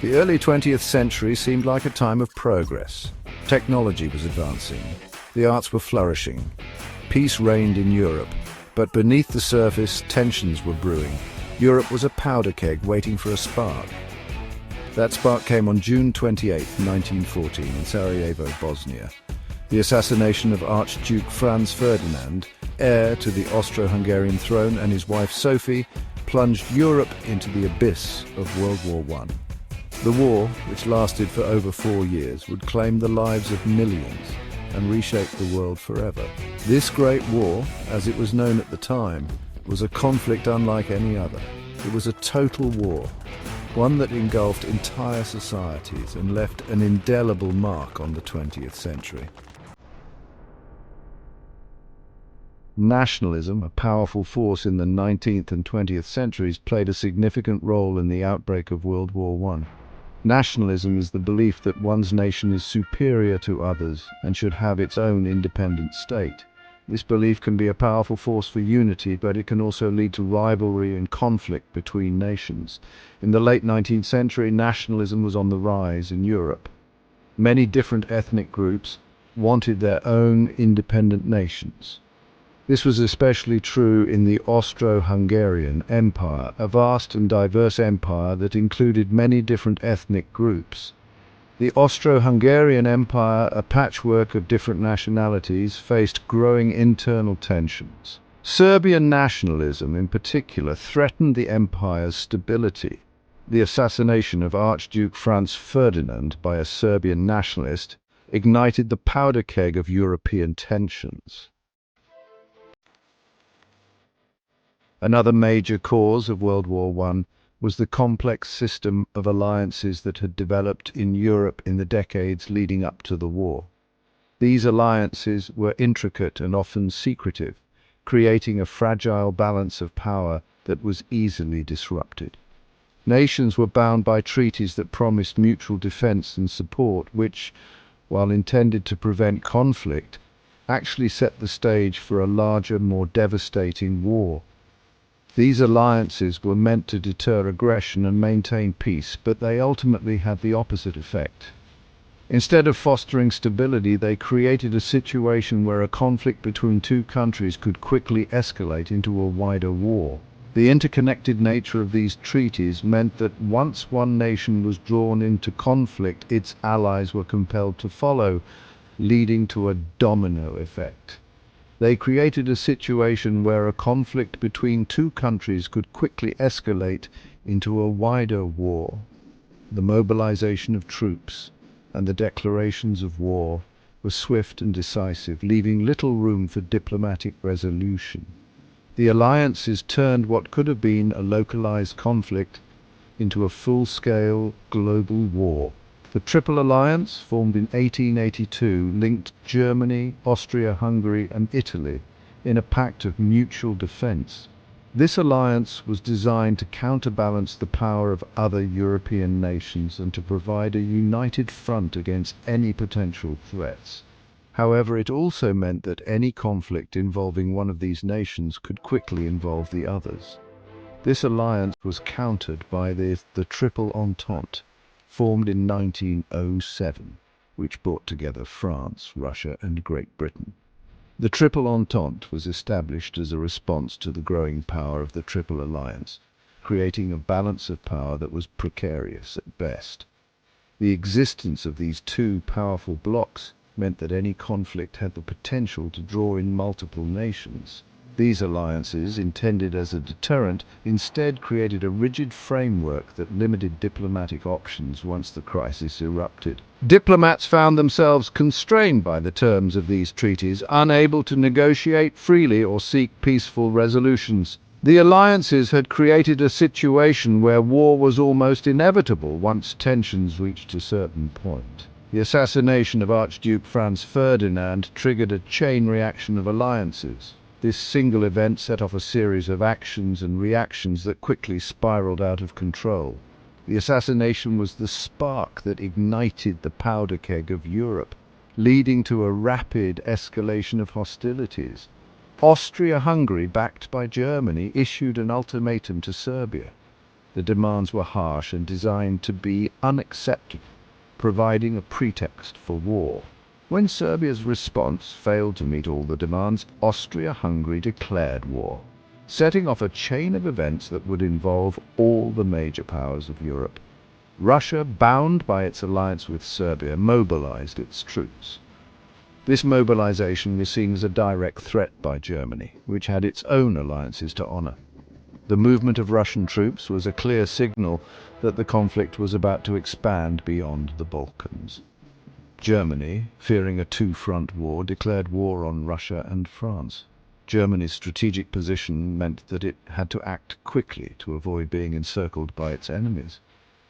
The early 20th century seemed like a time of progress. Technology was advancing. The arts were flourishing. Peace reigned in Europe. But beneath the surface, tensions were brewing. Europe was a powder keg waiting for a spark. That spark came on June 28, 1914, in Sarajevo, Bosnia. The assassination of Archduke Franz Ferdinand, heir to the Austro-Hungarian throne, and his wife Sophie plunged Europe into the abyss of World War I. The war, which lasted for over 4 years, would claim the lives of millions and reshape the world forever. This Great War, as it was known at the time, was a conflict unlike any other. It was a total war, one that engulfed entire societies and left an indelible mark on the 20th century. Nationalism, a powerful force in the 19th and 20th centuries, played a significant role in the outbreak of World War I. Nationalism is the belief that one's nation is superior to others and should have its own independent state. This belief can be a powerful force for unity, but it can also lead to rivalry and conflict between nations. In the late 19th century, nationalism was on the rise in Europe. Many different ethnic groups wanted their own independent nations. This was especially true in the Austro-Hungarian Empire, a vast and diverse empire that included many different ethnic groups. The Austro-Hungarian Empire, a patchwork of different nationalities, faced growing internal tensions. Serbian nationalism, in particular, threatened the empire's stability. The assassination of Archduke Franz Ferdinand by a Serbian nationalist ignited the powder keg of European tensions. Another major cause of World War I was the complex system of alliances that had developed in Europe in the decades leading up to the war. These alliances were intricate and often secretive, creating a fragile balance of power that was easily disrupted. Nations were bound by treaties that promised mutual defense and support, which, while intended to prevent conflict, actually set the stage for a larger, more devastating war. These alliances were meant to deter aggression and maintain peace, but they ultimately had the opposite effect. Instead of fostering stability, they created a situation where a conflict between two countries could quickly escalate into a wider war. The interconnected nature of these treaties meant that once one nation was drawn into conflict, its allies were compelled to follow, leading to a domino effect. They created a situation where a conflict between two countries could quickly escalate into a wider war. The mobilization of troops and the declarations of war were swift and decisive, leaving little room for diplomatic resolution. The alliances turned what could have been a localized conflict into a full-scale global war. The Triple Alliance, formed in 1882, linked Germany, Austria-Hungary and Italy in a pact of mutual defense. This alliance was designed to counterbalance the power of other European nations and to provide a united front against any potential threats. However, it also meant that any conflict involving one of these nations could quickly involve the others. This alliance was countered by the Triple Entente, formed in 1907, which brought together France, Russia and Great Britain. The Triple Entente was established as a response to the growing power of the Triple Alliance, creating a balance of power that was precarious at best. The existence of these two powerful blocs meant that any conflict had the potential to draw in multiple nations. These alliances, intended as a deterrent, instead created a rigid framework that limited diplomatic options once the crisis erupted. Diplomats found themselves constrained by the terms of these treaties, unable to negotiate freely or seek peaceful resolutions. The alliances had created a situation where war was almost inevitable once tensions reached a certain point. The assassination of Archduke Franz Ferdinand triggered a chain reaction of alliances. This single event set off a series of actions and reactions that quickly spiraled out of control. The assassination was the spark that ignited the powder keg of Europe, leading to a rapid escalation of hostilities. Austria-Hungary, backed by Germany, issued an ultimatum to Serbia. The demands were harsh and designed to be unacceptable, providing a pretext for war. When Serbia's response failed to meet all the demands, Austria-Hungary declared war, setting off a chain of events that would involve all the major powers of Europe. Russia, bound by its alliance with Serbia, mobilized its troops. This mobilization was seen as a direct threat by Germany, which had its own alliances to honor. The movement of Russian troops was a clear signal that the conflict was about to expand beyond the Balkans. Germany, fearing a two-front war, declared war on Russia and France. Germany's strategic position meant that it had to act quickly to avoid being encircled by its enemies.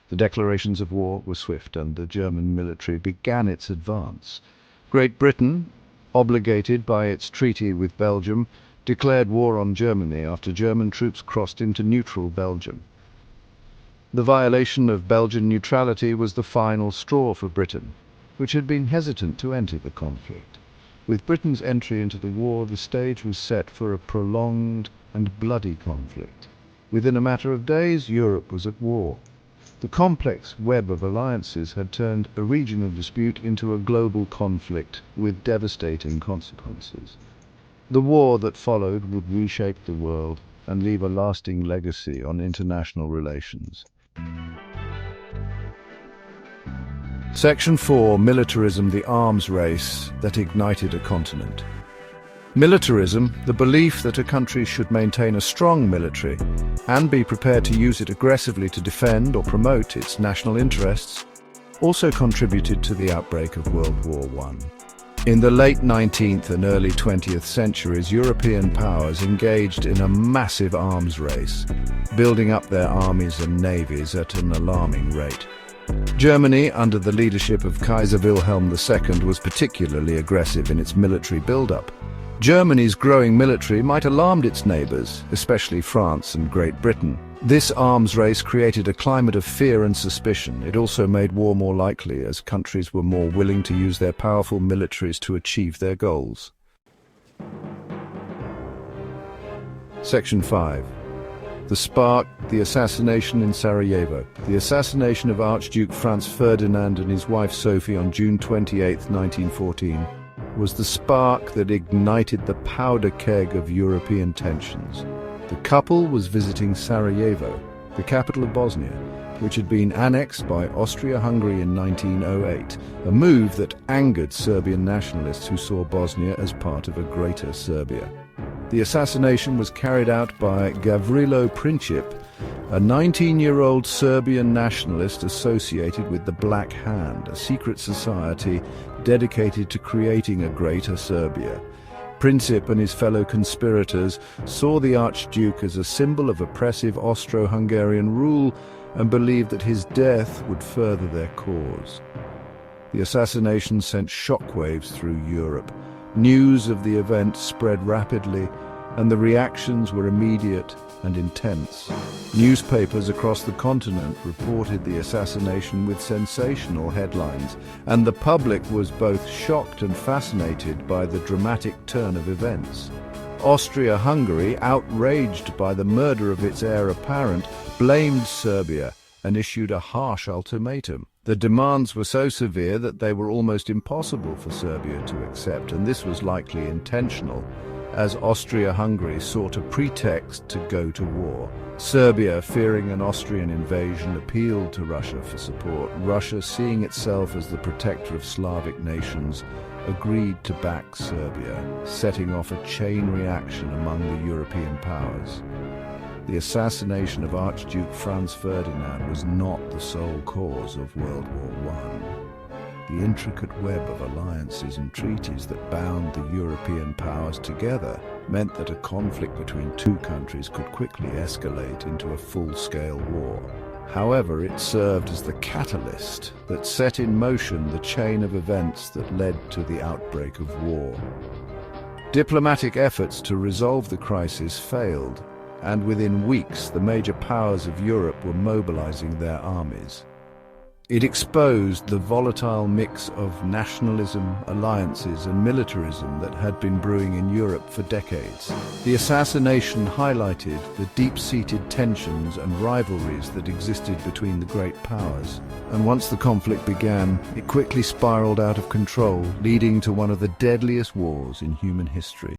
The declarations of war were swift, and the German military began its advance. Great Britain, obligated by its treaty with Belgium, declared war on Germany after German troops crossed into neutral Belgium. The violation of Belgian neutrality was the final straw for Britain, which had been hesitant to enter the conflict. With Britain's entry into the war, the stage was set for a prolonged and bloody conflict. Within a matter of days, Europe was at war. The complex web of alliances had turned a regional dispute into a global conflict with devastating consequences. The war that followed would reshape the world and leave a lasting legacy on international relations. Section 4. Militarism, the arms race that ignited a continent. Militarism, the belief that a country should maintain a strong military and be prepared to use it aggressively to defend or promote its national interests, also contributed to the outbreak of World War I. In the late 19th and early 20th centuries, European powers engaged in a massive arms race, building up their armies and navies at an alarming rate. Germany, under the leadership of Kaiser Wilhelm II, was particularly aggressive in its military build-up. Germany's growing military might alarm its neighbors, especially France and Great Britain. This arms race created a climate of fear and suspicion. It also made war more likely, as countries were more willing to use their powerful militaries to achieve their goals. Section 5. The spark, the assassination in Sarajevo. The assassination of Archduke Franz Ferdinand and his wife Sophie on June 28, 1914, was the spark that ignited the powder keg of European tensions. The couple was visiting Sarajevo, the capital of Bosnia, which had been annexed by Austria-Hungary in 1908, a move that angered Serbian nationalists who saw Bosnia as part of a greater Serbia. The assassination was carried out by Gavrilo Princip, a 19-year-old Serbian nationalist associated with the Black Hand, a secret society dedicated to creating a greater Serbia. Princip and his fellow conspirators saw the Archduke as a symbol of oppressive Austro-Hungarian rule and believed that his death would further their cause. The assassination sent shockwaves through Europe. News of the event spread rapidly, and the reactions were immediate and intense. Newspapers across the continent reported the assassination with sensational headlines, and the public was both shocked and fascinated by the dramatic turn of events. Austria-Hungary, outraged by the murder of its heir apparent, blamed Serbia and issued a harsh ultimatum. The demands were so severe that they were almost impossible for Serbia to accept, and this was likely intentional, as Austria-Hungary sought a pretext to go to war. Serbia, fearing an Austrian invasion, appealed to Russia for support. Russia, seeing itself as the protector of Slavic nations, agreed to back Serbia, setting off a chain reaction among the European powers. The assassination of Archduke Franz Ferdinand was not the sole cause of World War I. The intricate web of alliances and treaties that bound the European powers together meant that a conflict between two countries could quickly escalate into a full-scale war. However, it served as the catalyst that set in motion the chain of events that led to the outbreak of war. Diplomatic efforts to resolve the crisis failed, and within weeks the major powers of Europe were mobilizing their armies. It exposed the volatile mix of nationalism, alliances and militarism that had been brewing in Europe for decades. The assassination highlighted the deep-seated tensions and rivalries that existed between the great powers. And once the conflict began, it quickly spiraled out of control, leading to one of the deadliest wars in human history.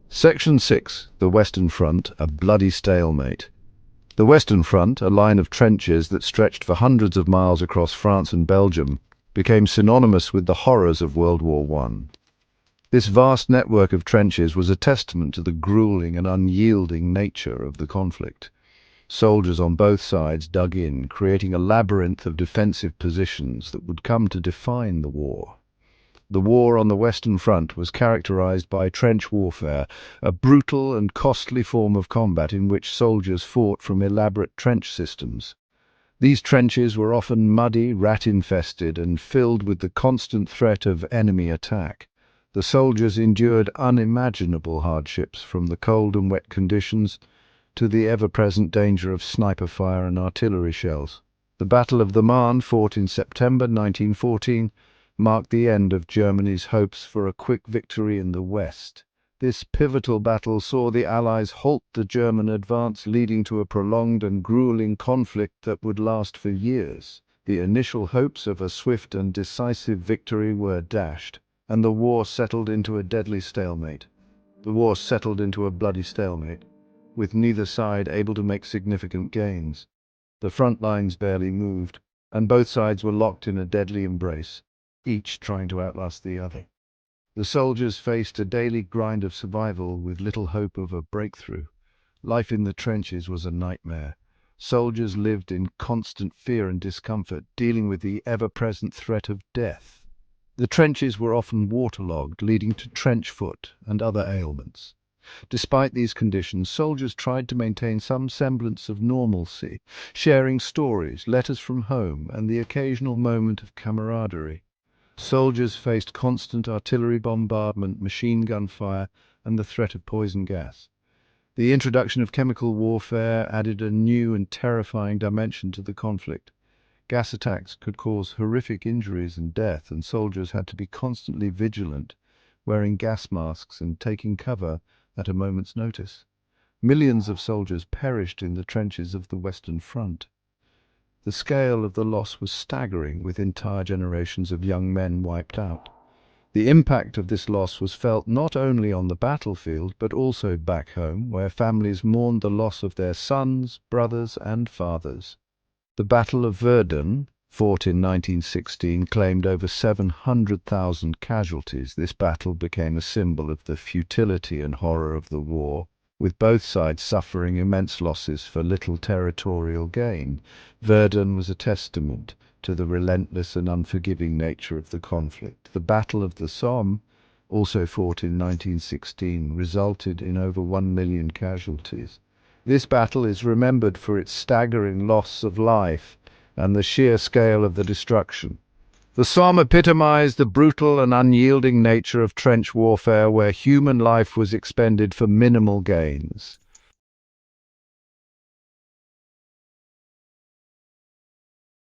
Section 6. The Western Front, a Bloody Stalemate. The Western Front, a line of trenches that stretched for hundreds of miles across France and Belgium, became synonymous with the horrors of World War I. This vast network of trenches was a testament to the grueling and unyielding nature of the conflict. Soldiers on both sides dug in, creating a labyrinth of defensive positions that would come to define the war. The war on the Western Front was characterized by trench warfare, a brutal and costly form of combat in which soldiers fought from elaborate trench systems. These trenches were often muddy, rat-infested, and filled with the constant threat of enemy attack. The soldiers endured unimaginable hardships, from the cold and wet conditions to the ever-present danger of sniper fire and artillery shells. The Battle of the Marne, fought in September 1914, marked the end of Germany's hopes for a quick victory in the West. This pivotal battle saw the Allies halt the German advance, leading to a prolonged and grueling conflict that would last for years. The initial hopes of a swift and decisive victory were dashed, and the war settled into a deadly stalemate. The war settled into a bloody stalemate, with neither side able to make significant gains. The front lines barely moved, and both sides were locked in a deadly embrace, each trying to outlast the other. The soldiers faced a daily grind of survival with little hope of a breakthrough. Life in the trenches was a nightmare. Soldiers lived in constant fear and discomfort, dealing with the ever-present threat of death. The trenches were often waterlogged, leading to trench foot and other ailments. Despite these conditions, soldiers tried to maintain some semblance of normalcy, sharing stories, letters from home, and the occasional moment of camaraderie. Soldiers faced constant artillery bombardment, machine gun fire, and the threat of poison gas. The introduction of chemical warfare added a new and terrifying dimension to the conflict. Gas attacks could cause horrific injuries and death, and soldiers had to be constantly vigilant, wearing gas masks and taking cover at a moment's notice. Millions of soldiers perished in the trenches of the Western Front. The scale of the loss was staggering, with entire generations of young men wiped out. The impact of this loss was felt not only on the battlefield, but also back home, where families mourned the loss of their sons, brothers, and fathers. The Battle of Verdun, fought in 1916, claimed over 700,000 casualties. This battle became a symbol of the futility and horror of the war, with both sides suffering immense losses for little territorial gain. Verdun was a testament to the relentless and unforgiving nature of the conflict. The Battle of the Somme, also fought in 1916, resulted in over 1 million casualties. This battle is remembered for its staggering loss of life and the sheer scale of the destruction. The Somme epitomized the brutal and unyielding nature of trench warfare, where human life was expended for minimal gains.